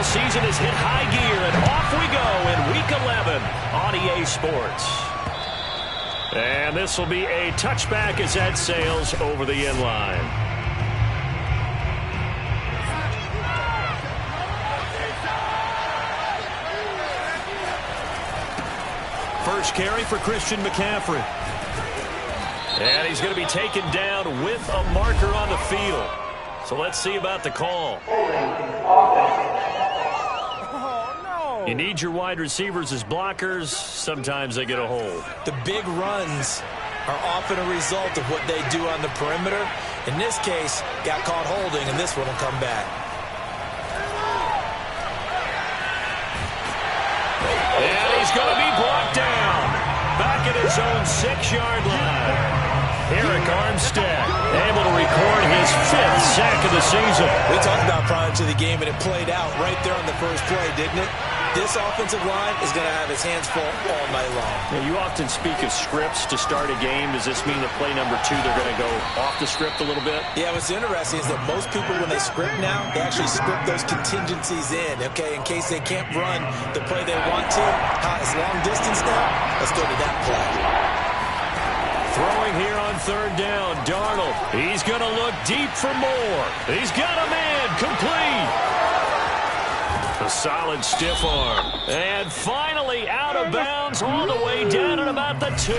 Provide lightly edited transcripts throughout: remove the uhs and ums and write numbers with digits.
season has hit high gear, and off we go in Week 11 on EA Sports. And this will be a touchback as that sails over the end line. First carry for Christian McCaffrey. And he's going to be taken down with a marker on the field. So let's see about the call. You need your wide receivers as blockers. Sometimes they get a hold. The big runs are often a result of what they do on the perimeter. In this case, got caught holding, and this one will come back. And he's going to be brought down. Back at his own 6-yard line. Eric Armstead able to record his 5th sack of the season. We talked about prior to the game, and it played out right there on the first play, didn't it? This offensive line is going to have his hands full all night long. Now, you often speak of scripts to start a game. Does this mean that play number 2, they're going to go off the script a little bit? Yeah, what's interesting is that most people, when they script now, they actually script those contingencies in, okay, in case they can't run the play they want to. It's long distance now. Let's go to that play. Throwing here on 3rd down, Darnold. He's going to look deep for more. He's got a man complete. A solid stiff arm. And finally out of bounds all the way down at about the 2.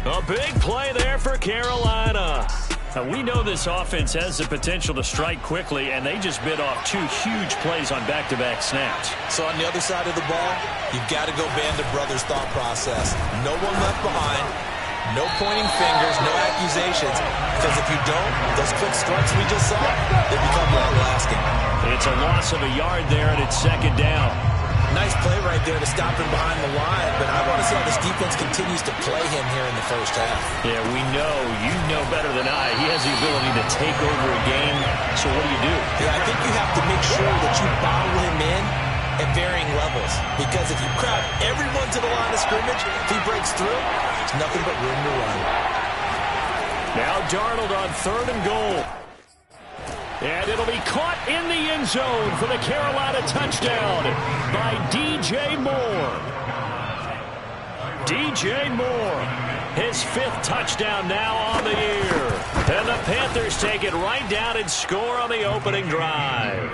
A big play there for Carolina. Now, we know this offense has the potential to strike quickly, and they just bit off 2 huge plays on back-to-back snaps. So on the other side of the ball, you've got to go Band of Brothers thought process. No one left behind. No pointing fingers, no accusations, because if you don't, those quick strikes we just saw, they become long-lasting. It's a loss of a yard there, and it's 2nd down. Nice play right there to stop him behind the line, but I want to see how this defense continues to play him here in the first half. Yeah, we know, you know better than I, he has the ability to take over a game, so what do? Yeah, I think you have to make sure that you bottle him in at varying levels, because if you crowd everyone to the line of scrimmage, if he breaks through, there's nothing but room to run. Now Darnold on 3rd and goal. And it'll be caught in the end zone for the Carolina touchdown by DJ Moore. DJ Moore, his 5th touchdown now on the year. And the Panthers take it right down and score on the opening drive.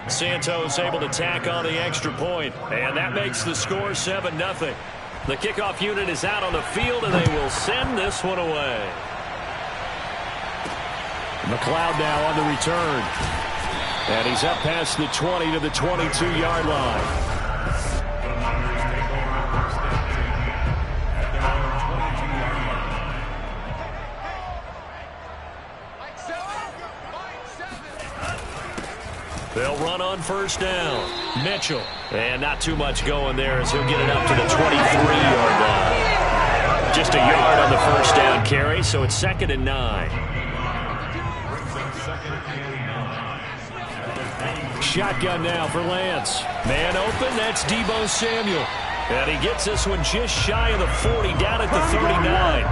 Santos able to tack on the extra point, and that makes the score 7-0. The kickoff unit is out on the field, and they will send this one away. McLeod now on the return. And he's up past the 20 to the 22-yard line. They'll run on 1st down. Mitchell. And not too much going there as he'll get it up to the 23-yard line. Just a yard on the 1st down carry, so it's 2nd and 9. Shotgun now for Lance. Man open, that's Deebo Samuel. And he gets this one just shy of the 40, down at the 39.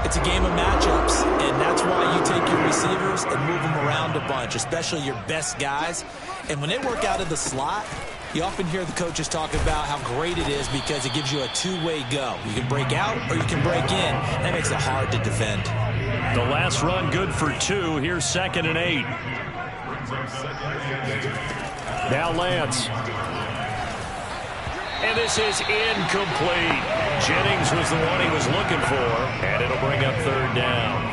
It's a game of matchups, and that's why you take your receivers and move them around a bunch, especially your best guys. And when they work out of the slot, you often hear the coaches talk about how great it is because it gives you a 2-way go. You can break out or you can break in. That makes it hard to defend. The last run good for 2. Here's 2nd and 8. Now Lance. And this is incomplete. Jennings was the one he was looking for, and it'll bring up 3rd down.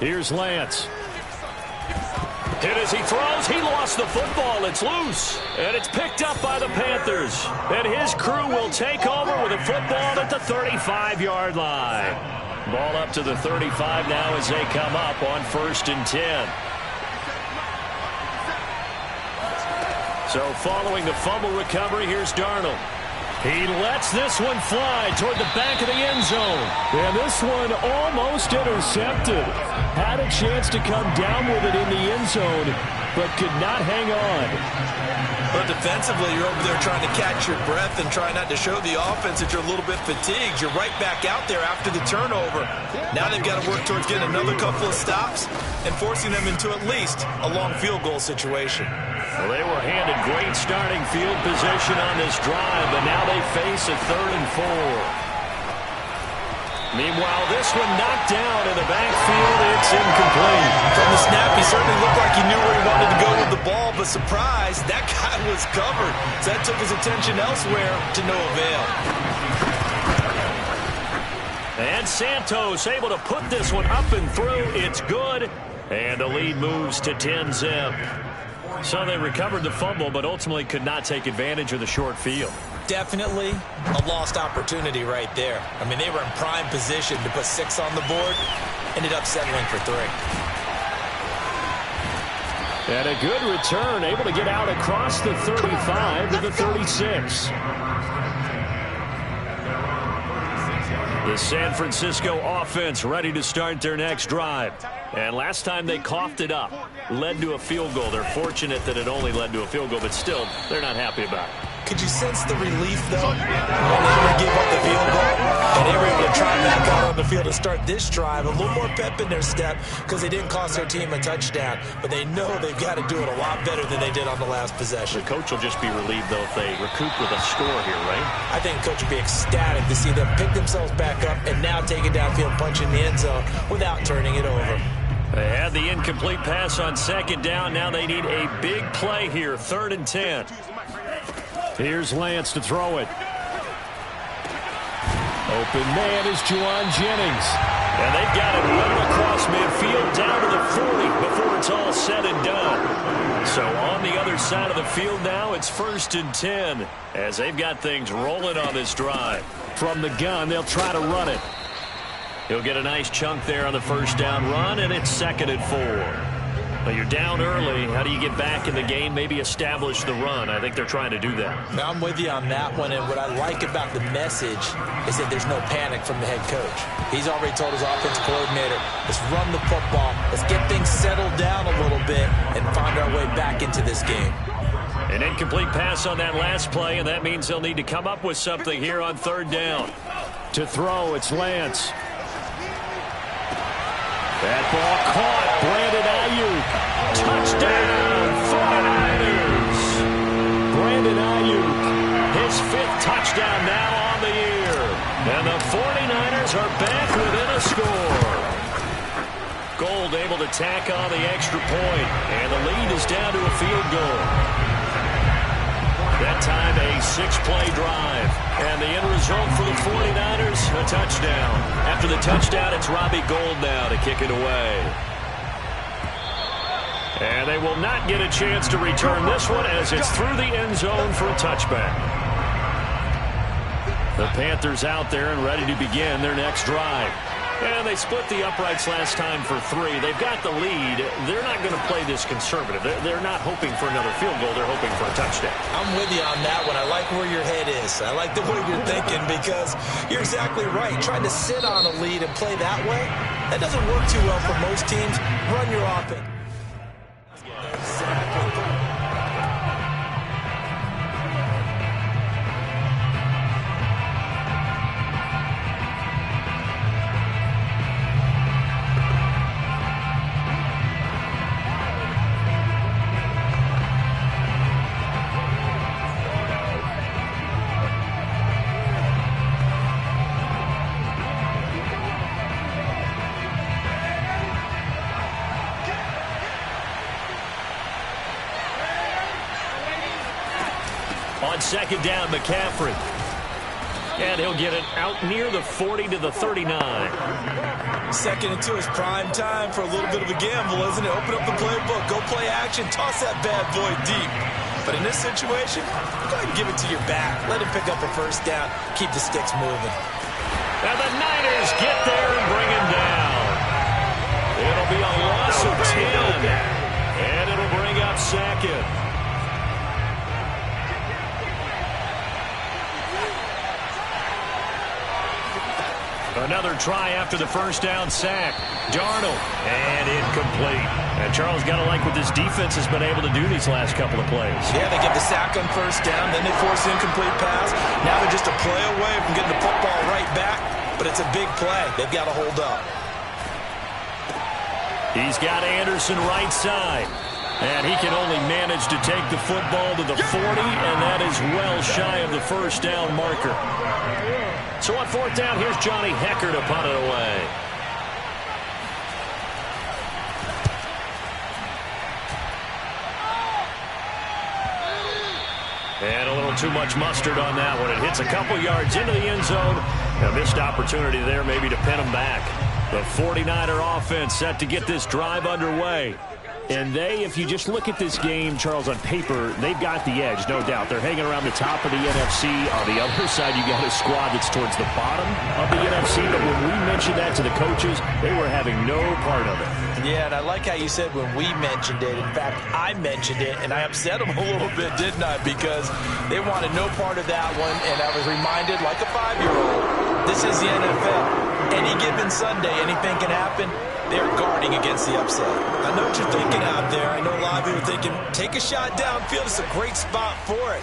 Here's Lance. And as he throws, he lost the football. It's loose, and it's picked up by the Panthers. And his crew will take over with a football at the 35-yard line. Ball up to the 35 now as they come up on 1st and 10. So following the fumble recovery, here's Darnold. He lets this one fly toward the back of the end zone. And this one almost intercepted. Had a chance to come down with it in the end zone, but could not hang on. But defensively, you're over there trying to catch your breath and try not to show the offense that you're a little bit fatigued. You're right back out there after the turnover. Now they've got to work towards getting another couple of stops and forcing them into at least a long field goal situation. Well, they were handed great starting field position on this drive, but now they face a 3rd and 4. Meanwhile, this one knocked down in the backfield. It's incomplete. From the snap, he certainly looked like he knew where he wanted to go with the ball, but surprise, that guy was covered. So that took his attention elsewhere to no avail. And Santos able to put this one up and through. It's good. And the lead moves to 10-zip. So they recovered the fumble, but ultimately could not take advantage of the short field. Definitely a lost opportunity right there. I mean, they were in prime position to put 6 on the board. Ended up settling for 3. And a good return, able to get out across the 35 to the 36. The San Francisco offense ready to start their next drive. And last time they coughed it up, led to a field goal. They're fortunate that it only led to a field goal, but still, they're not happy about it. Could you sense the relief, though, when they gave up the field goal and they were able to try back out on the field to start this drive? A little more pep in their step because they didn't cost their team a touchdown, but they know they've got to do it a lot better than they did on the last possession. The coach will just be relieved, though, if they recoup with a score here, right? I think the coach will be ecstatic to see them pick themselves back up and now take it downfield, punch in the end zone without turning it over. They had the incomplete pass on 2nd down. Now they need a big play here, 3rd and 10. Here's Lance to throw it. Open man is Juwan Jennings. And they've got it running across midfield down to the 40 before it's all said and done. So on the other side of the field now, it's 1st and 10 as they've got things rolling on this drive. From the gun, they'll try to run it. He'll get a nice chunk there on the 1st down run, and it's 2nd and 4. Well, you're down early. How do you get back in the game, maybe establish the run? I think they're trying to do that. Now I'm with you on that one, and what I like about the message is that there's no panic from the head coach. He's already told his offensive coordinator, let's run the football, let's get things settled down a little bit and find our way back into this game. An incomplete pass on that last play, and that means they'll need to come up with something here on 3rd down. To throw, it's Lance. That ball caught. Brandon Ayuk. Touchdown, 49ers. Brandon Ayuk. His 5th touchdown now on the year. And the 49ers are back within a score. Gold able to tack on the extra point. And the lead is down to a field goal. That time a 6-play drive. And the end result for the 49ers, a touchdown. After the touchdown, it's Robbie Gould now to kick it away. And they will not get a chance to return this one as it's through the end zone for a touchback. The Panthers out there and ready to begin their next drive. And they split the uprights last time for 3. They've got the lead. They're not going to play this conservative. They're not hoping for another field goal. They're hoping for a touchdown. I'm with you on that one. I like where your head is. I like the way you're thinking because you're exactly right. Trying to sit on a lead and play that way, that doesn't work too well for most teams. Run your offense. Exactly. On 2nd down, McCaffrey. And he'll get it out near the 40 to the 39. Second into his prime time for a little bit of a gamble, isn't it? Open up the playbook, go play action, toss that bad boy deep. But in this situation, go ahead and give it to your back. Let him pick up a 1st down, keep the sticks moving. And the Niners get there and bring him down. It'll be a loss of 10. And it'll bring up 2nd. Another try after the first down sack. Darnold, and incomplete. And Charles, got to like what this defense has been able to do these last couple of plays. Yeah, they get the sack on first down, then they force an incomplete pass. Now they're just a play away from getting the football right back, but it's a big play. They've got to hold up. He's got Anderson right side. And he can only manage to take the football to the 40, and that is well shy of the first down marker. So on fourth down, here's Johnny Hekker to punt it away. And a little too much mustard on that one. It hits a couple yards into the end zone. A missed opportunity there maybe to pin him back. The 49er offense set to get this drive underway. And if you just look at this game, Charles, on paper, they've got the edge, no doubt. They're hanging around the top of the NFC. On the other side, you got a squad that's towards the bottom of the NFC. But when we mentioned that to the coaches, they were having no part of it. Yeah, and I like how you said when we mentioned it. In fact, I mentioned it, and I upset them a little bit, didn't I? Because they wanted no part of that one, and I was reminded, like a 5-year-old, this is the NFL. Any given Sunday, anything can happen. They're guarding against the upset. I know what you're thinking out there. I know a lot of people are thinking, take a shot downfield. It's a great spot for it.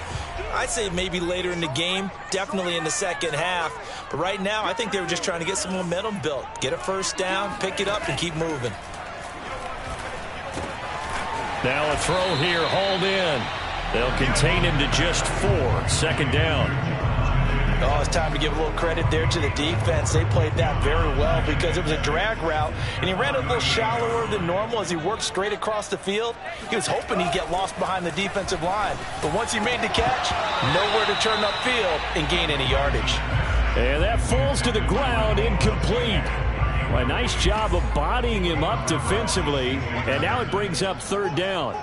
I'd say maybe later in the game, definitely in the second half. But right now, I think they were just trying to get some momentum built. Get a first down, pick it up, and keep moving. Now a throw here, hauled in. They'll contain him to just 4. Second down. Oh, it's time to give a little credit there to the defense. They played that very well because it was a drag route, and he ran a little shallower than normal as he worked straight across the field. He was hoping he'd get lost behind the defensive line, but once he made the catch, nowhere to turn upfield and gain any yardage. And that falls to the ground, incomplete. Well, a nice job of bodying him up defensively, and now it brings up third down.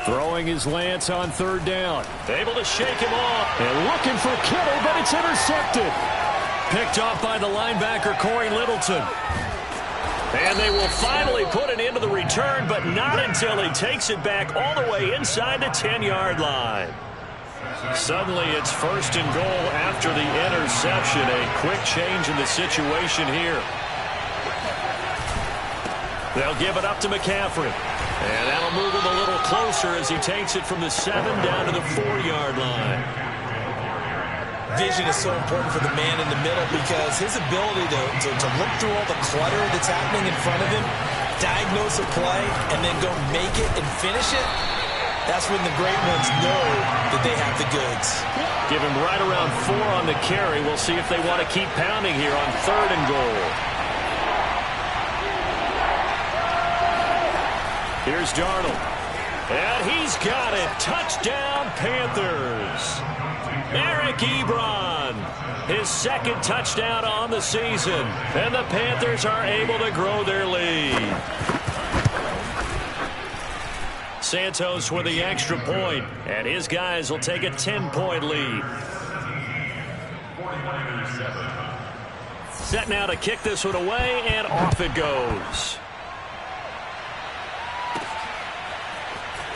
Throwing his Lance on third down. Able to shake him off. And looking for Kittle, but it's intercepted. Picked off by the linebacker, Corey Littleton. And they will finally put an end to the return, but not until he takes it back all the way inside the 10-yard line. Suddenly it's first and goal after the interception. A quick change in the situation here. They'll give it up to McCaffrey. And that'll move him a little closer as he takes it from the 7 down to the 4-yard line. Vision is so important for the man in the middle because his ability to look through all the clutter that's happening in front of him, diagnose a play, and then go make it and finish it, that's when the great ones know that they have the goods. Give him right around 4 on the carry. We'll see if they want to keep pounding here on third and goal. Here's Darnold. And he's got it. Touchdown, Panthers. Eric Ebron, his second touchdown on the season. And the Panthers are able to grow their lead. Santos with the extra point, and his guys will take a 10-point lead. Set now to kick this one away, and off it goes.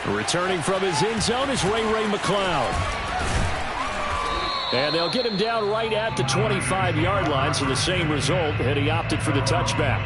Returning from his end zone is Ray McCloud. And they'll get him down right at the 25-yard line, so the same result, and he opted for the touchback.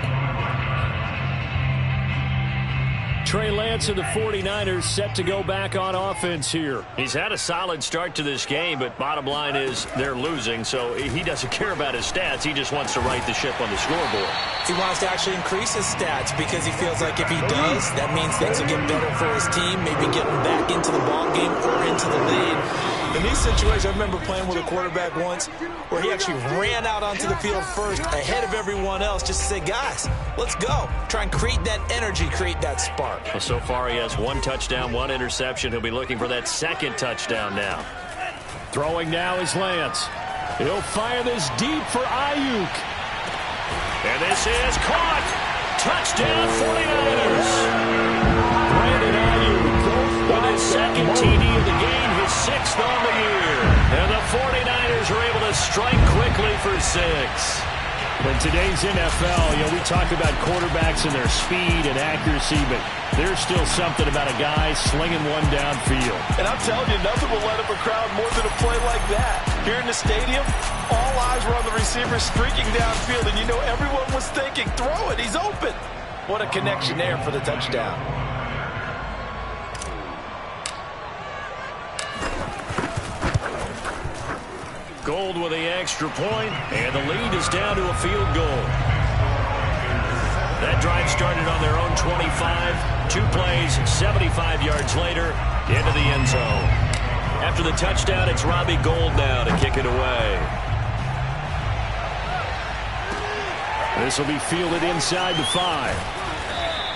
Trey Lance and the 49ers set to go back on offense here. He's had a solid start to this game, but bottom line is they're losing, so he doesn't care about his stats. He just wants to right the ship on the scoreboard. He wants to actually increase his stats because he feels like if he does, that means things will get better for his team, maybe get him back into the ball game or into the lead. In these situations, I remember playing with a quarterback once where he actually ran out onto the field first ahead of everyone else just to say, guys, let's go. Try and create that energy, create that spark. Well, so far he has 1 touchdown, 1 interception. He'll be looking for that second touchdown now. Throwing now is Lance. He'll fire this deep for Ayuk. And this is caught. Touchdown 49ers. Brandon Ayuk with his second TD of the game, his 6th on the year. And the 49ers are able to strike quickly for 6. In today's NFL, we talk about quarterbacks and their speed and accuracy, but there's still something about a guy slinging one downfield. And I'm telling you, nothing will light up a crowd more than a play like that. Here in the stadium, all eyes were on the receiver streaking downfield, and you know everyone was thinking, throw it, he's open. What a connection there for the touchdown. Gold with the extra point, and the lead is down to a field goal. That drive started on their own 25. 2 plays, 75 yards later, into the end zone. After the touchdown, it's Robbie Gould now to kick it away. This will be fielded inside the 5.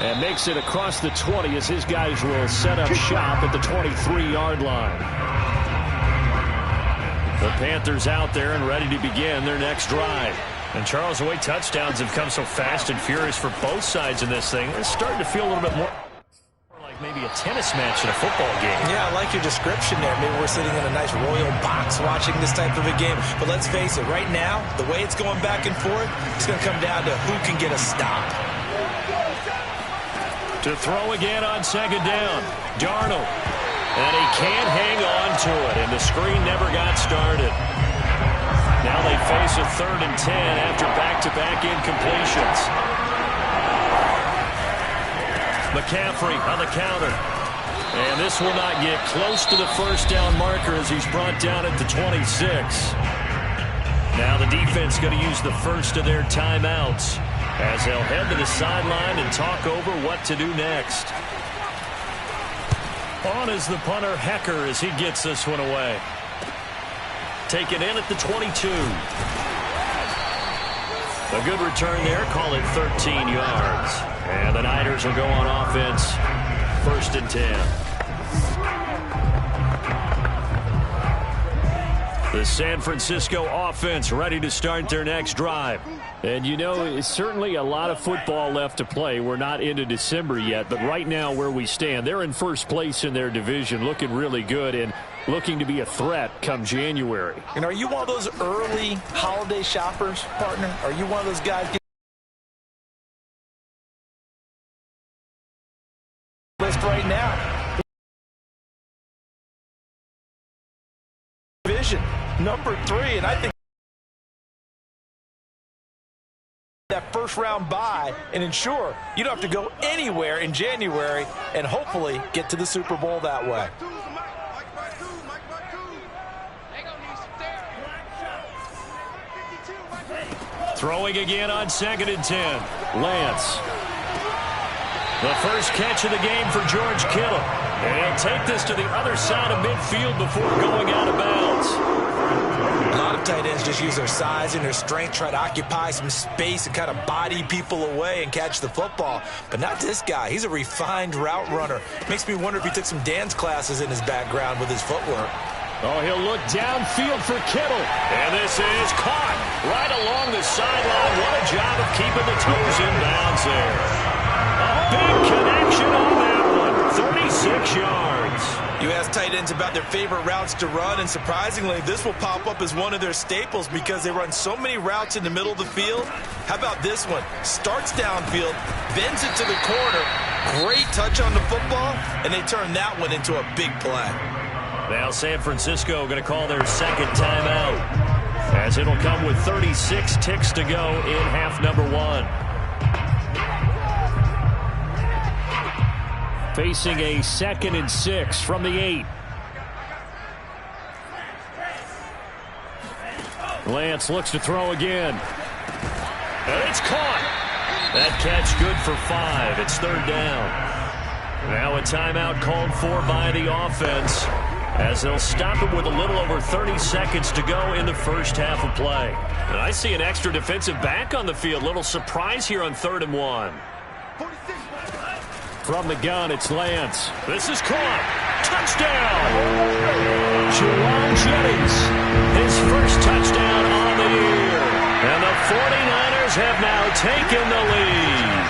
And makes it across the 20 as his guys will set up shop at the 23-yard line. The Panthers out there and ready to begin their next drive. And Charles, the way touchdowns have come so fast and furious for both sides in this thing, it's starting to feel a little bit more like maybe a tennis match in a football game. Yeah, I like your description there. Maybe we're sitting in a nice royal box watching this type of a game. But let's face it, right now, the way it's going back and forth, it's going to come down to who can get a stop. To throw again on second down, Darnold. And he can't hang on to it, and the screen never got started. Now they face a 3rd and 10 after back-to-back incompletions. McCaffrey on the counter. And this will not get close to the first down marker as he's brought down at the 26. Now the defense going to use the first of their timeouts as they'll head to the sideline and talk over what to do next. On is the punter, Hecker, as he gets this one away. Taken in at the 22. A good return there. Call it 13 yards. And the Niners will go on offense. 1st and 10. The San Francisco offense ready to start their next drive. And, you know, it's certainly a lot of football left to play. We're not into December yet, but right now where we stand, they're in first place in their division, looking really good and looking to be a threat come January. And are you one of those early holiday shoppers, partner? Are you one of those guys list right now? Division number 3, and I think that first round bye and ensure you don't have to go anywhere in January and hopefully get to the Super Bowl that way. Throwing again on 2nd and 10. Lance. The first catch of the game for George Kittle. And he'll take this to the other side of midfield before going out of bounds. A lot of tight ends just use their size and their strength, try to occupy some space and kind of body people away and catch the football. But not this guy. He's a refined route runner. Makes me wonder if he took some dance classes in his background with his footwork. Oh, he'll look downfield for Kittle. And this is caught right along the sideline. What a job of keeping the toes in bounds there. A big connection on that one. 36 yards. You ask tight ends about their favorite routes to run, and surprisingly, this will pop up as one of their staples because they run so many routes in the middle of the field. How about this one? Starts downfield, bends it to the corner, great touch on the football, and they turn that one into a big play. Now San Francisco going to call their second timeout as it'll come with 36 ticks to go in half number 1. Facing a 2nd and 6 from the 8. Lance looks to throw again. And it's caught. That catch good for 5. It's 3rd down. Now a timeout called for by the offense as they'll stop it with a little over 30 seconds to go in the first half of play. And I see an extra defensive back on the field. Little surprise here on 3rd and 1. From the gun, it's Lance. This is caught. Touchdown! Jerome Jennings, his first touchdown on the year. And the 49ers have now taken the lead.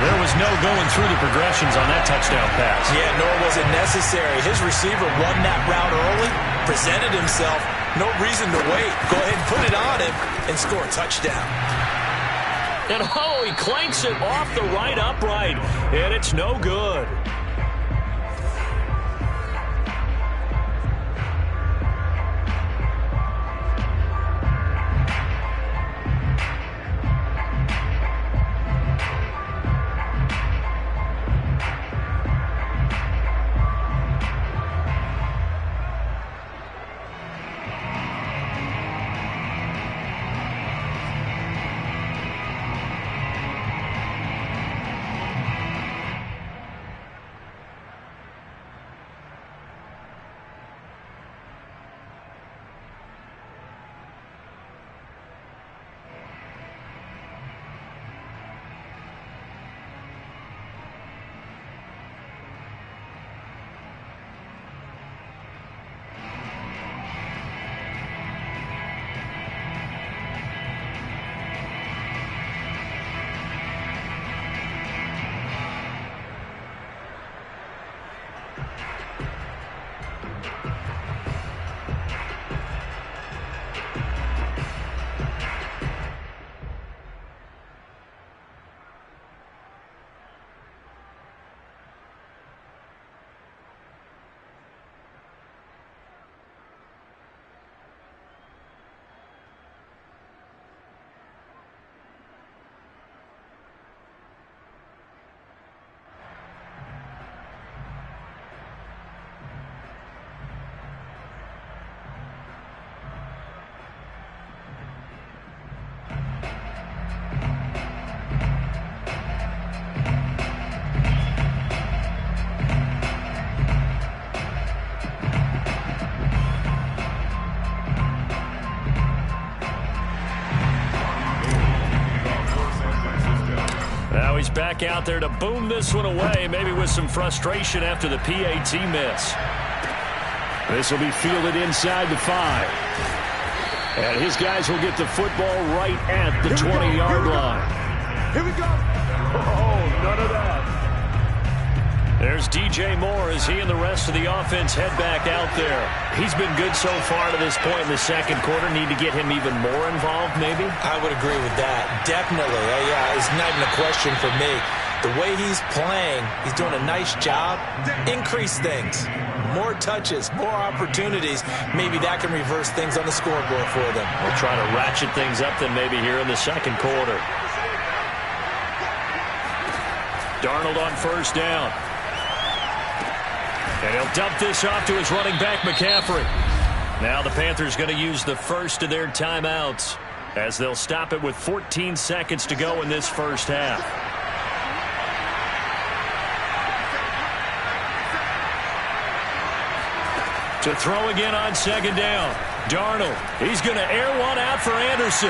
There was no going through the progressions on that touchdown pass. Yeah, nor was it necessary. His receiver won that route early, presented himself, no reason to wait. Go ahead and put it on him and score a touchdown. And oh, he clanks it off the right upright, and it's no good. back out there to boom this one away, maybe with some frustration after the PAT miss. This will be fielded inside the 5. And his guys will get the football right at the 20-yard line. Here we go. Oh, none of that. There's DJ Moore as he and the rest of the offense head back out there. He's been good so far to this point in the second quarter. Need to get him even more involved, maybe? I would agree with that. Definitely. Yeah, it's not even a question for me. The way he's playing, he's doing a nice job. Increase things. More touches, more opportunities. Maybe that can reverse things on the scoreboard for them. We'll try to ratchet things up then maybe here in the second quarter. Darnold on first down. And he'll dump this off to his running back, McCaffrey. Now the Panthers going to use the first of their timeouts as they'll stop it with 14 seconds to go in this first half. To throw again on second down. Darnold, he's going to air one out for Anderson.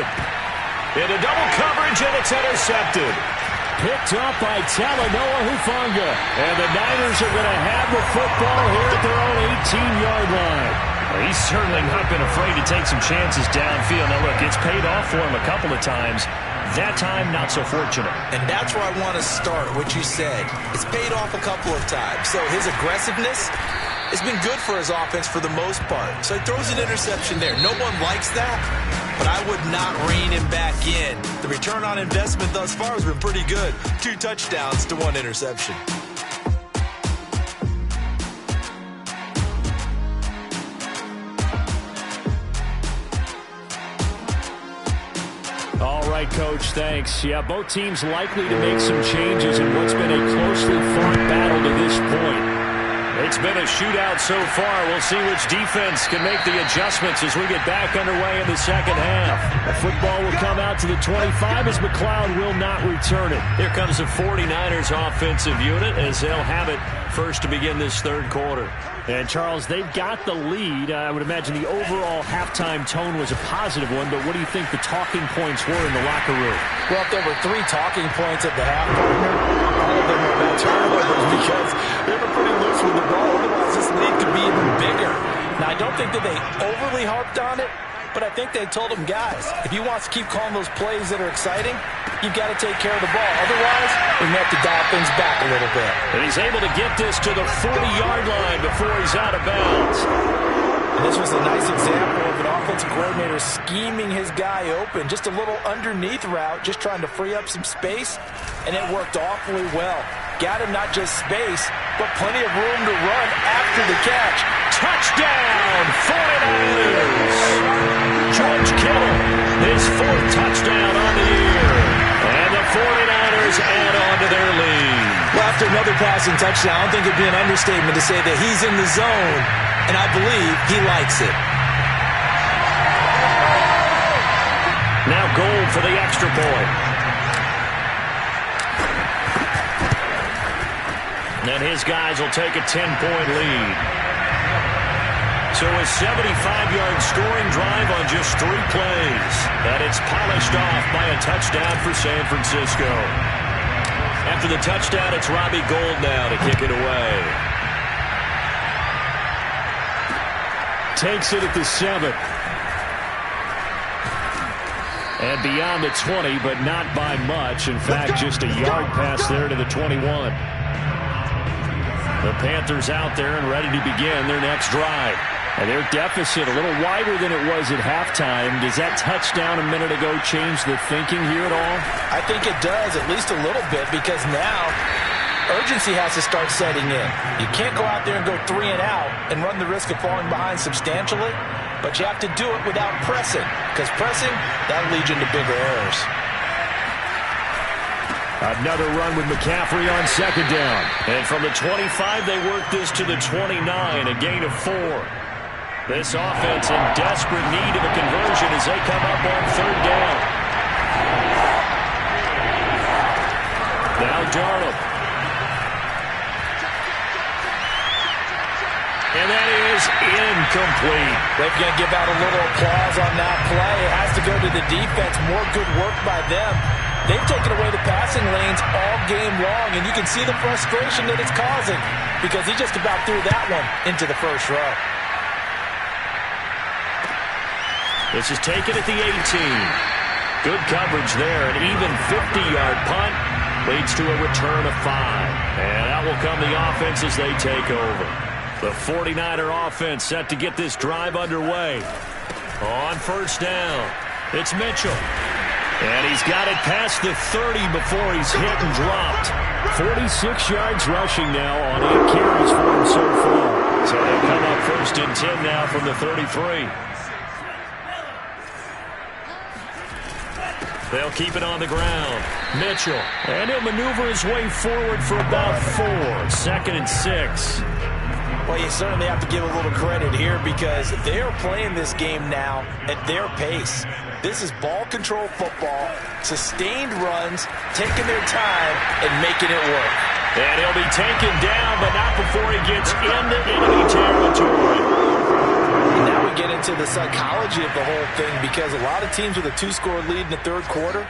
Into double coverage, and it's intercepted. Picked up by Talanoa Hufanga. And the Niners are going to have the football here at their own 18-yard line. Well, he's certainly not been afraid to take some chances downfield. Now, look, it's paid off for him a couple of times. That time, not so fortunate. And that's where I want to start, what you said. It's paid off a couple of times. So his aggressiveness has been good for his offense for the most part. So he throws an interception there. No one likes that, but I would not rein him back in. The return on investment thus far has been pretty good. 2 touchdowns to 1 interception. All right, Coach, thanks. Yeah, both teams likely to make some changes in what's been a closely fought battle to this point. It's been a shootout so far. We'll see which defense can make the adjustments as we get back underway in the second half. The football will come out to the 25 as McLeod will not return it. Here comes the 49ers offensive unit as they'll have it first to begin this third quarter. And, Charles, they've got the lead. I would imagine the overall halftime tone was a positive one, but what do you think the talking points were in the locker room? Well, if there were 3 talking points at the half, all of them were about turnovers because they were pretty loose with the ball. Otherwise, this lead could be even bigger. Now, I don't think that they overly harped on it, but I think they told them, guys, if you want to keep calling those plays that are exciting, you've got to take care of the ball. Otherwise, we have to dial things back a little bit. And he's able to get this to the 40-yard line before he's out of bounds. And this was a nice example of an offensive coordinator scheming his guy open. Just a little underneath route, just trying to free up some space, and it worked awfully well. Got him not just space, but plenty of room to run after the catch. Touchdown, 49ers! George Kittle, his 4th touchdown on the year. And the 49ers add on to their lead. Well, after another passing touchdown, I don't think it'd be an understatement to say that he's in the zone, and I believe he likes it. Now Gold for the extra point. And his guys will take a 10-point lead. So a 75-yard scoring drive on just 3 plays. And it's polished off by a touchdown for San Francisco. After the touchdown, it's Robbie Gould now to kick it away. Takes it at the 7. And beyond the 20, but not by much. In fact, just a yard pass there to the 21. The Panthers out there and ready to begin their next drive. And their deficit a little wider than it was at halftime. Does that touchdown a minute ago change the thinking here at all? I think it does, at least a little bit, because now urgency has to start setting in. You can't go out there and go 3 and out and run the risk of falling behind substantially, but you have to do it without pressing, because pressing, that'll lead you into bigger errors. Another run with McCaffrey on second down. And from the 25, they work this to the 29, a gain of 4. This offense in desperate need of a conversion as they come up on third down. Now Darnold. And that is incomplete. They're going to give out a little applause on that play. It has to go to the defense. More good work by them. They've taken away the passing lanes all game long, and you can see the frustration that it's causing because he just about threw that one into the first row. This is taken at the 18. Good coverage there. An even 50-yard punt leads to a return of 5. And out will come the offense as they take over. The 49er offense set to get this drive underway. On first down, it's Mitchell. And he's got it past the 30 before he's hit and dropped. 46 yards rushing now on 8 carries for him so far. So they'll come up first and 10 now from the 33. They'll keep it on the ground. Mitchell. And he'll maneuver his way forward for about 4. 2nd and 6. Well, you certainly have to give a little credit here because they're playing this game now at their pace. This is ball control football, sustained runs, taking their time, and making it work. And he'll be taken down, but not before he gets into enemy territory. And now we get into the psychology of the whole thing because a lot of teams with a 2-score lead in the third quarter,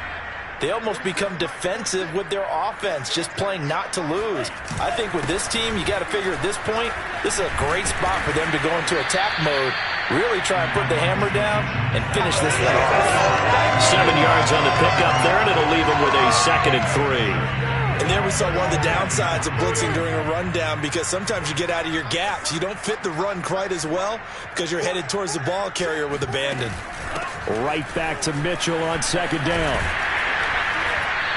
they almost become defensive with their offense, just playing not to lose. I think with this team, you got to figure at this point, this is a great spot for them to go into attack mode, really try and put the hammer down and finish this thing off. 7 yards on the pickup there, and it'll leave them with a 2nd and 3. And there we saw one of the downsides of blitzing during a rundown because sometimes you get out of your gaps. You don't fit the run quite as well because you're headed towards the ball carrier with abandon. Right back to Mitchell on 2nd down.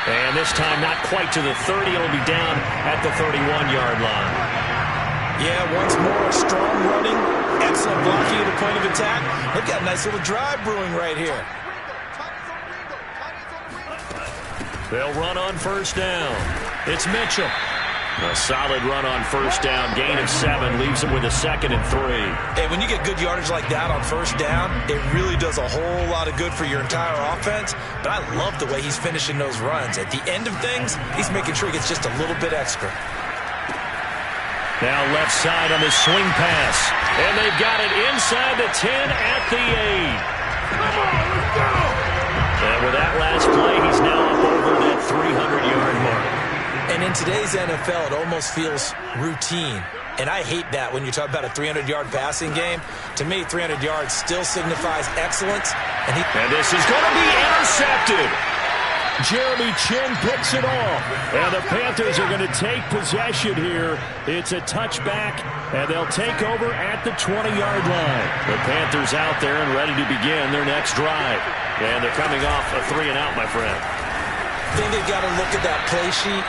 And this time not quite to the 30. It'll be down at the 31-yard line. Yeah, once more, strong running, excellent blocking at the point of attack. They've got a nice little drive brewing right here. They'll run on first down. It's Mitchell. A solid run on first down. Gain of 7 leaves him with a 2nd and 3. Hey, when you get good yardage like that on first down, it really does a whole lot of good for your entire offense. But I love the way he's finishing those runs. At the end of things, he's making sure he gets just a little bit extra. Now left side on the swing pass. And they've got it inside the 10 at the 8. Come on, let's go! And with that last play, he's now up over that 300-yard mark. And in today's NFL, it almost feels routine. And I hate that when you talk about a 300-yard passing game. To me, 300 yards still signifies excellence. And this is going to be intercepted. Jeremy Chinn picks it off. And the Panthers are going to take possession here. It's a touchback, and they'll take over at the 20-yard line. The Panthers out there and ready to begin their next drive. And they're coming off a 3-and-out, my friend. I think they've got to look at that play sheet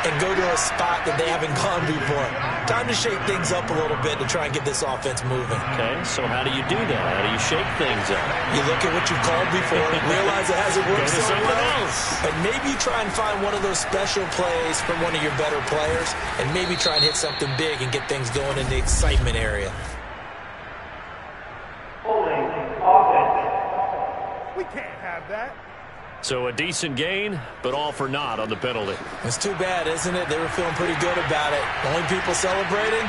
and go to a spot that they haven't gone before. Time to shake things up a little bit to try and get this offense moving. Okay, so how do you do that? How do you shake things up? You look at what you've called before, realize it hasn't worked so well, and maybe try and find one of those special plays from one of your better players, and maybe try and hit something big and get things going in the excitement area. We can't have that. So a decent gain, but all for naught on the penalty. It's too bad, isn't it? They were feeling pretty good about it. Only people celebrating,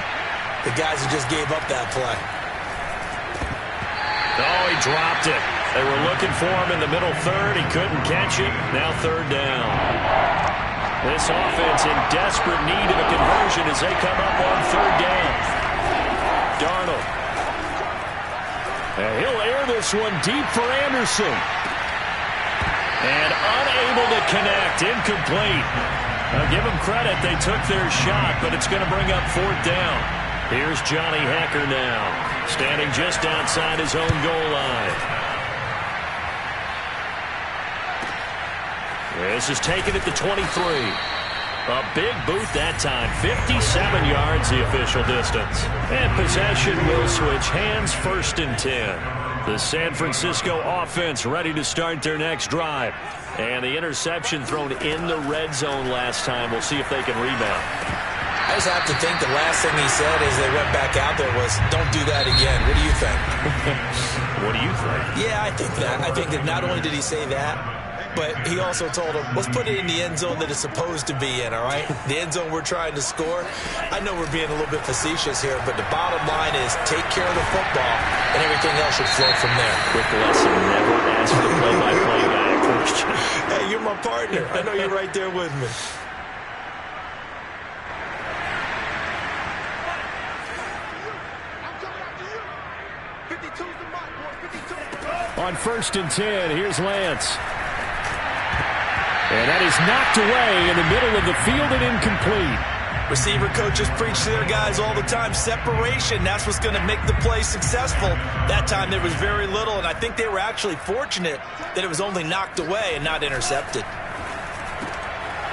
the guys who just gave up that play. Oh, he dropped it. They were looking for him in the middle third. He couldn't catch it. Now 3rd down. This offense in desperate need of a conversion as they come up on 3rd down. Darnold. And he'll air this one deep for Anderson. And unable to connect. Incomplete. I'll give them credit. They took their shot, but it's going to bring up 4th down. Here's Johnny Hekker now, standing just outside his own goal line. This is taken at the 23. A big boot that time. 57 yards the official distance. And possession will switch hands, 1st and 10. The San Francisco offense ready to start their next drive. And the interception thrown in the red zone last time. We'll see if they can rebound. I just have to think the last thing he said as they went back out there was, don't do that again. What do you think? What do you think? Yeah, I think that. I think that not only did he say that, but he also told him, let's put it in the end zone that it's supposed to be in, all right? The end zone we're trying to score. I know we're being a little bit facetious here, but the bottom line is take care of the football, and everything else should flow from there. Quick lesson, never ask for the play-by-play guy. Christian. Hey, you're my partner. I know you're right there with me. On 1st and 10, here's Lance. And that is knocked away in the middle of the field and incomplete. Receiver coaches preach to their guys all the time. Separation, that's what's going to make the play successful. That time there was very little, and I think they were actually fortunate that it was only knocked away and not intercepted.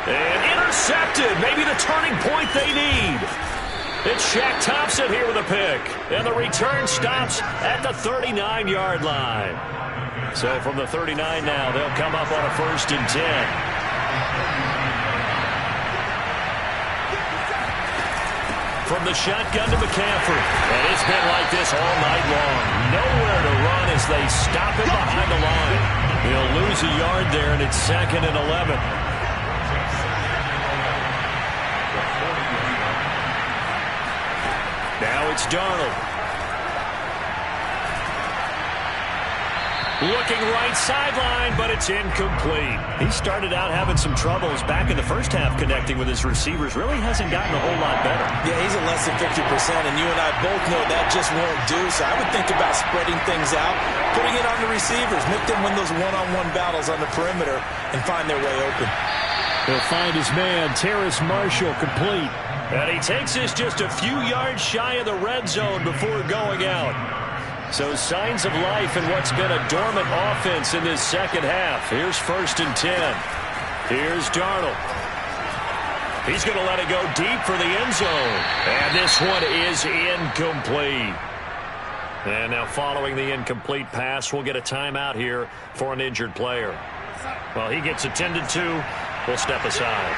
And intercepted, maybe the turning point they need. It's Shaq Thompson here with a pick. And the return stops at the 39-yard line. So from the 39 now, they'll come up on a 1st and 10. From the shotgun to McCaffrey. And it's been like this all night long. Nowhere to run as they stop him behind the line. He'll lose a yard there, and it's 2nd and 11. Now it's Darnold. Looking right sideline, but it's incomplete. He started out having some troubles back in the first half connecting with his receivers. Really hasn't gotten a whole lot better. Yeah, he's at less than 50%, and you and I both know that just won't do. So I would think about spreading things out, putting it on the receivers, make them win those one-on-one battles on the perimeter, and find their way open. He'll find his man, Terrace Marshall, complete. And he takes us just a few yards shy of the red zone before going out. So signs of life in what's been a dormant offense in this second half. Here's 1st and 10. Here's Darnold. He's going to let it go deep for the end zone. And this one is incomplete. And now following the incomplete pass, we'll get a timeout here for an injured player. Well, he gets attended to. We'll step aside.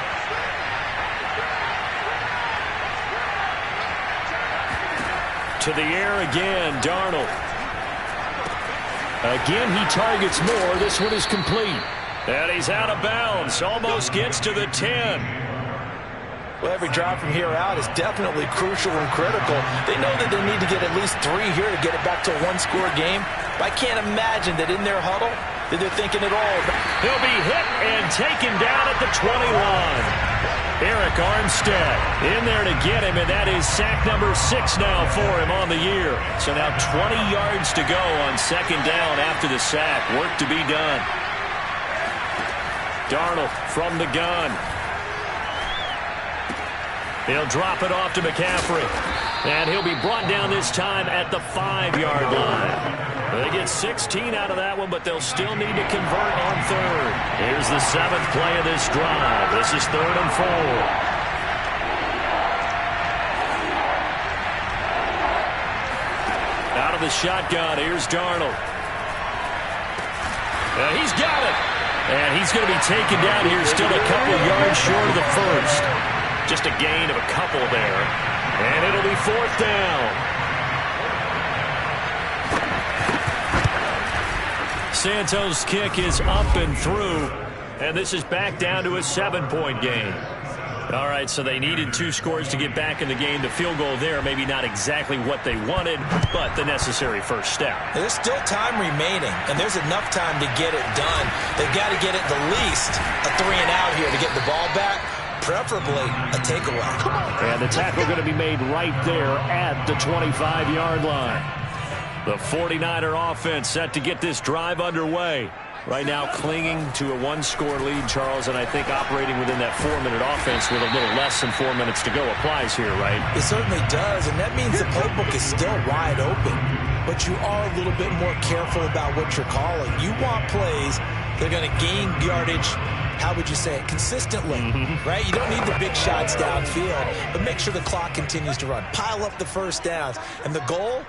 To the air again, Darnold. Again, he targets more. This one is complete. And he's out of bounds. Almost gets to the 10. Well, every drive from here out is definitely crucial and critical. They know that they need to get at least 3 here to get it back to a one-score game. But I can't imagine that in their huddle that they're thinking at all. He'll be hit and taken down at the 20-line. Eric Armstead in there to get him, and that is sack number 6 now for him on the year. So now 20 yards to go on 2nd down after the sack. Work to be done. Darnold from the gun. He'll drop it off to McCaffrey. And he'll be brought down this time at the 5-yard line. They get 16 out of that one, but they'll still need to convert on 3rd. Here's the 7th play of this drive. This is 3rd and 4. Out of the shotgun, here's Darnold. He's got it. And he's going to be taken down here, still a couple yards short of the 1st. Just a gain of a couple there. And it'll be 4th down. Santos' kick is up and through, and this is back down to a 7-point game. All right, so they needed 2 scores to get back in the game. The field goal there, maybe not exactly what they wanted, but the necessary first step. There's still time remaining, and there's enough time to get it done. They've got to get at the least a 3-and-out here to get the ball back, preferably a takeaway. And the tackle going to be made right there at the 25-yard line. The 49er offense set to get this drive underway. Right now clinging to a 1-score lead, Charles, and I think operating within that 4-minute offense with a little less than 4 minutes to go applies here, right? It certainly does, and that means the playbook is still wide open. But you are a little bit more careful about what you're calling. You want plays that are going to gain yardage, how would you say it, consistently, right? You don't need the big shots downfield, but make sure the clock continues to run. Pile up the first downs. And the goal,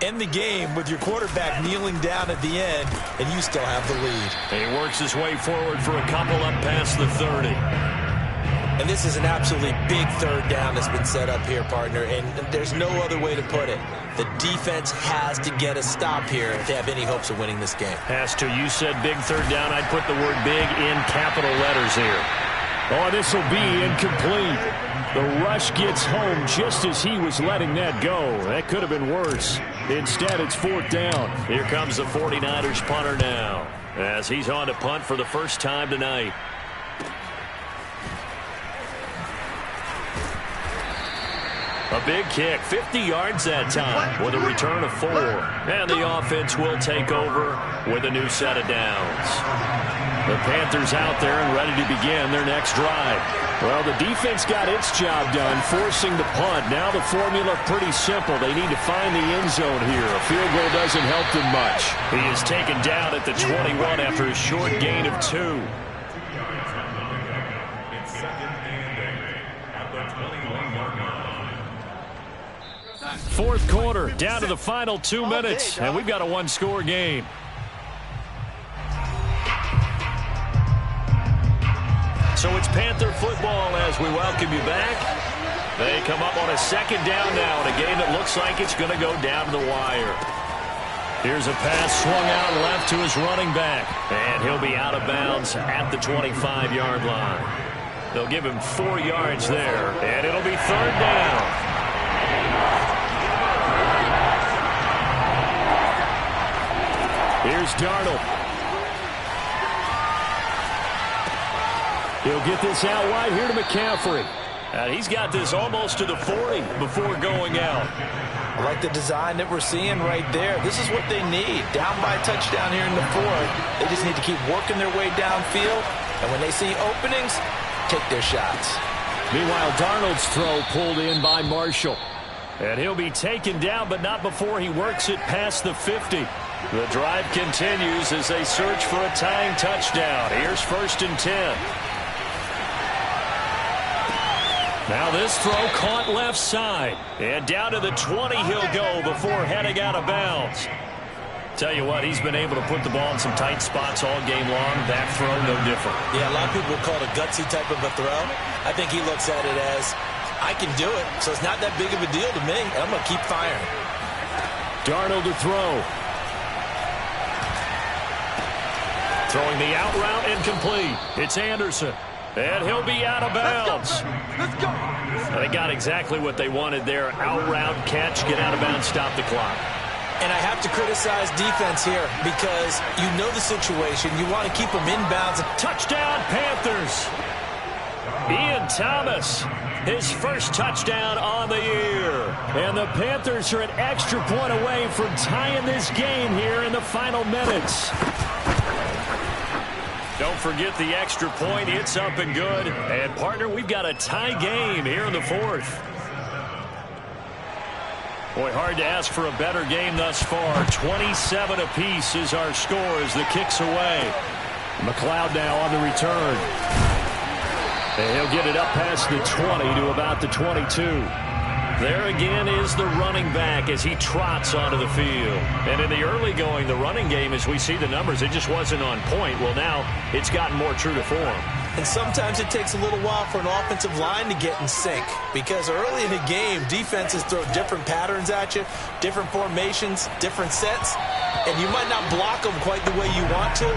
end the game with your quarterback kneeling down at the end, and you still have the lead. And he works his way forward for a couple up past the 30. And this is an absolutely big 3rd down that's been set up here, partner, and there's no other way to put it. The defense has to get a stop here if they have any hopes of winning this game. Has to. You said big 3rd down. I'd put the word big in capital letters here. Oh, this will be incomplete. The rush gets home just as he was letting that go. That could have been worse. Instead, it's 4th down. Here comes the 49ers punter now, as he's on to punt for the first time tonight. A big kick, 50 yards that time with a return of 4. And the offense will take over with a new set of downs. The Panthers out there and ready to begin their next drive. Well, the defense got its job done, forcing the punt. Now the formula pretty simple. They need to find the end zone here. A field goal doesn't help them much. He is taken down at the 21 after a short gain of 2. Fourth quarter, down to the final 2 minutes, and we've got a one-score game. So it's Panther football as we welcome you back. They come up on a 2nd down now in a game that looks like it's going to go down to the wire. Here's a pass swung out left to his running back, and he'll be out of bounds at the 25-yard line. They'll give him 4 yards there, and it'll be 3rd down. Here's Darnold. He'll get this out wide here to McCaffrey. And he's got this almost to the 40 before going out. I like the design that we're seeing right there. This is what they need. Down by a touchdown here in the 4th. They just need to keep working their way downfield. And when they see openings, take their shots. Meanwhile, Darnold's throw pulled in by Marshall. And he'll be taken down, but not before he works it past the 50. The drive continues as they search for a tying touchdown. Here's 1st and 10. Now this throw caught left side. And down to the 20 he'll go before heading out of bounds. Tell you what, he's been able to put the ball in some tight spots all game long. That throw, no different. Yeah, a lot of people call it a gutsy type of a throw. I think he looks at it as, I can do it, so it's not that big of a deal to me. I'm going to keep firing. Darnold to throw. Throwing the out route incomplete. It's Anderson. And he'll be out of bounds. Let's go. They got exactly what they wanted there. Out route, catch, get out of bounds, stop the clock. And I have to criticize defense here because you know the situation. You want to keep them inbounds. Touchdown, Panthers. Ian Thomas, his first touchdown on the year. And the Panthers are an extra point away from tying this game here in the final minutes. Don't forget the extra point. It's up and good. And, partner, we've got a tie game here in the 4th. Boy, hard to ask for a better game thus far. 27 apiece is our score as the kick's away. McLeod now on the return. And he'll get it up past the 20 to about the 22. There again is the running back as he trots onto the field. And in the early going, the running game, as we see the numbers, it just wasn't on point. Well, now it's gotten more true to form. And sometimes it takes a little while for an offensive line to get in sync because early in the game, defenses throw different patterns at you, different formations, different sets, and you might not block them quite the way you want to,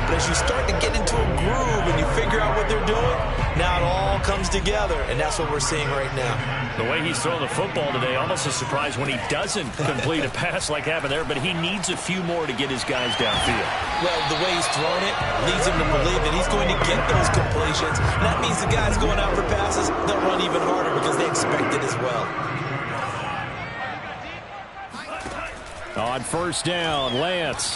but as you start to get into a groove and you figure out what they're doing, now it all comes together, and that's what we're seeing right now. The way he's throwing the football today, almost a surprise when he doesn't complete a pass like happened there, but he needs a few more to get his guys downfield. Well, the way he's throwing it leads him to believe that he's going to get those completions. And that means the guys going out for passes, they'll run even harder because they expect it as well. On 1st down, Lance.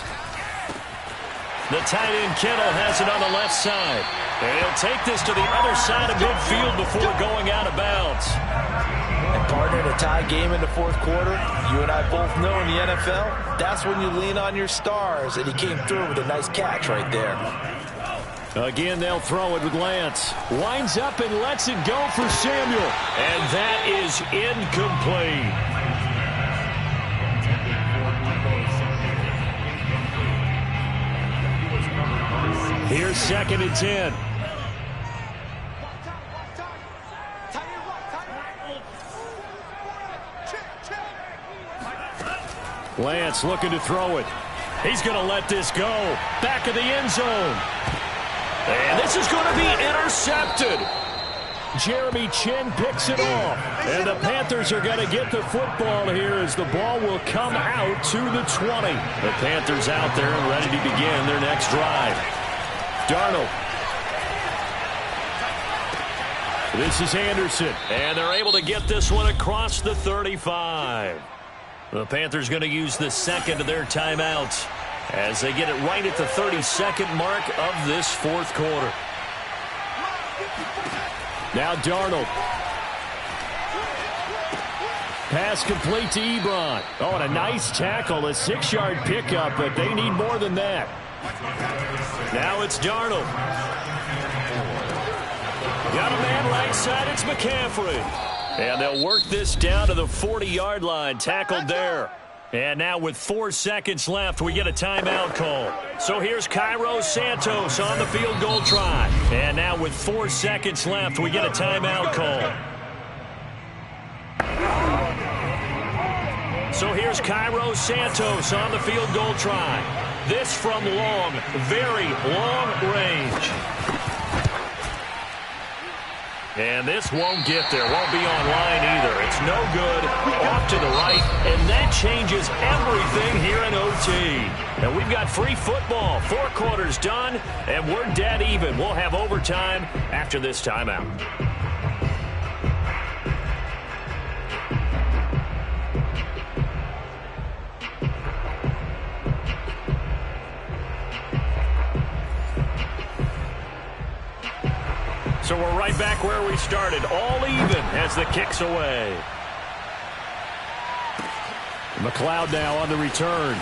The tight end Kittle has it on the left side. And he'll take this to the other side of midfield before going out of bounds. And partner, in a tie game in the 4th quarter, you and I both know in the NFL, that's when you lean on your stars. And he came through with a nice catch right there. Again, they'll throw it with Lance. Winds up and lets it go for Samuel. And that is incomplete. Here's 2nd and 10. Lance looking to throw it. He's going to let this go. Back of the end zone. And this is going to be intercepted. Jeremy Chinn picks it off. And the Panthers are going to get the football here as the ball will come out to the 20. The Panthers out there and ready to begin their next drive. Darnold. This is Anderson. And they're able to get this one across the 35. The Panthers going to use the second of their timeouts as they get it right at the 32nd mark of this fourth quarter. Now Darnold. Pass complete to Ebron. Oh, and a nice tackle, a 6-yard pickup, but they need more than that. Now it's Darnold. Got a man right side, it's McCaffrey. And they'll work this down to the 40-yard line, tackled there. And now with 4 seconds left, we get a timeout call. So here's Cairo Santos on the field goal try. And now with 4 seconds left, we get a timeout call. So here's Cairo Santos on the field goal try. This from long, very long range. And this won't get there, won't be online either. It's no good, off to the right, and that changes everything here in OT. And we've got free football, 4 quarters done, and we're dead even. We'll have overtime after this timeout. So we're right back where we started, all even as the kick's away. McLeod now on the return.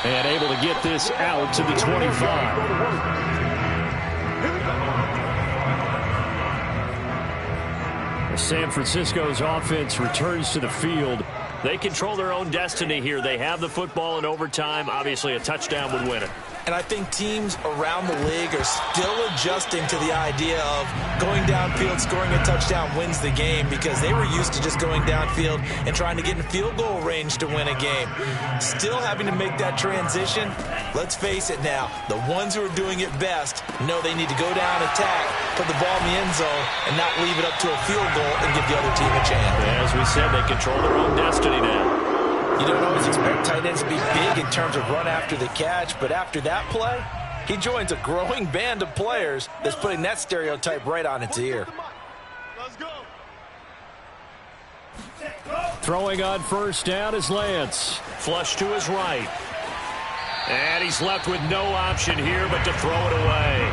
And able to get this out to the 25. San Francisco's offense returns to the field. They control their own destiny here. They have the football in overtime. Obviously, a touchdown would win it. And I think teams around the league are still adjusting to the idea of going downfield, scoring a touchdown wins the game, because they were used to just going downfield and trying to get in field goal range to win a game. Still having to make that transition. Let's face it now, the ones who are doing it best know they need to go down, attack, put the ball in the end zone, and not leave it up to a field goal and give the other team a chance. As we said, they control their own destiny now. You don't always expect tight ends to be big in terms of run after the catch, but after that play, he joins a growing band of players that's putting that stereotype right on its ear. Let's go. Throwing on first down is Lance. Flush to his right. And he's left with no option here but to throw it away.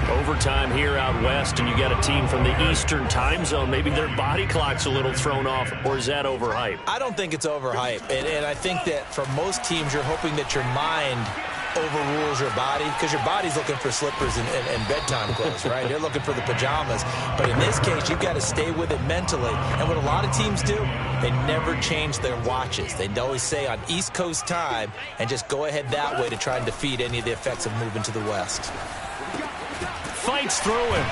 Overtime here out west, and you got a team from the Eastern time zone. Maybe their body clock's a little thrown off, or is that overhyped? I don't think it's overhyped, and I think that for most teams, you're hoping that your mind overrules your body, because your body's looking for slippers and bedtime clothes, right? You're looking for the pajamas. But in this case, you've got to stay with it mentally. And what a lot of teams do, they never change their watches. They always say on East Coast time and just go ahead that way to try and defeat any of the effects of moving to the West. Fights through him.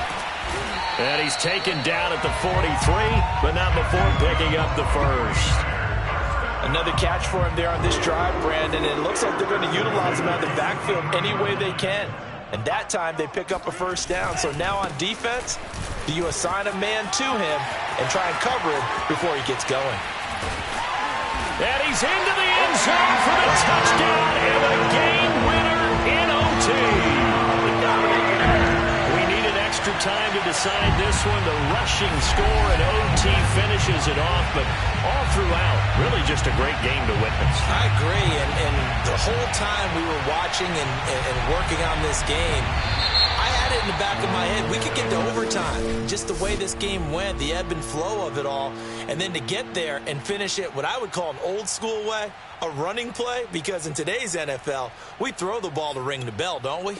And he's taken down at the 43, but not before picking up the first. Another catch for him there on this drive, Brandon, and it looks like they're going to utilize him out of the backfield any way they can. And that time they pick up a first down. So now on defense, do you assign a man to him and try and cover him before he gets going? And he's into the end zone for the touchdown and a game winner in OT. Extra time to decide this one. The rushing score at OT finishes it off, but all throughout, really just a great game to witness. I agree, and the whole time we were watching and working on this game, I had it in the back of my head. We could get to overtime. Just the way this game went, the ebb and flow of it all, and then to get there and finish it what I would call an old school way, a running play, because in today's NFL, we throw the ball to ring the bell, don't we?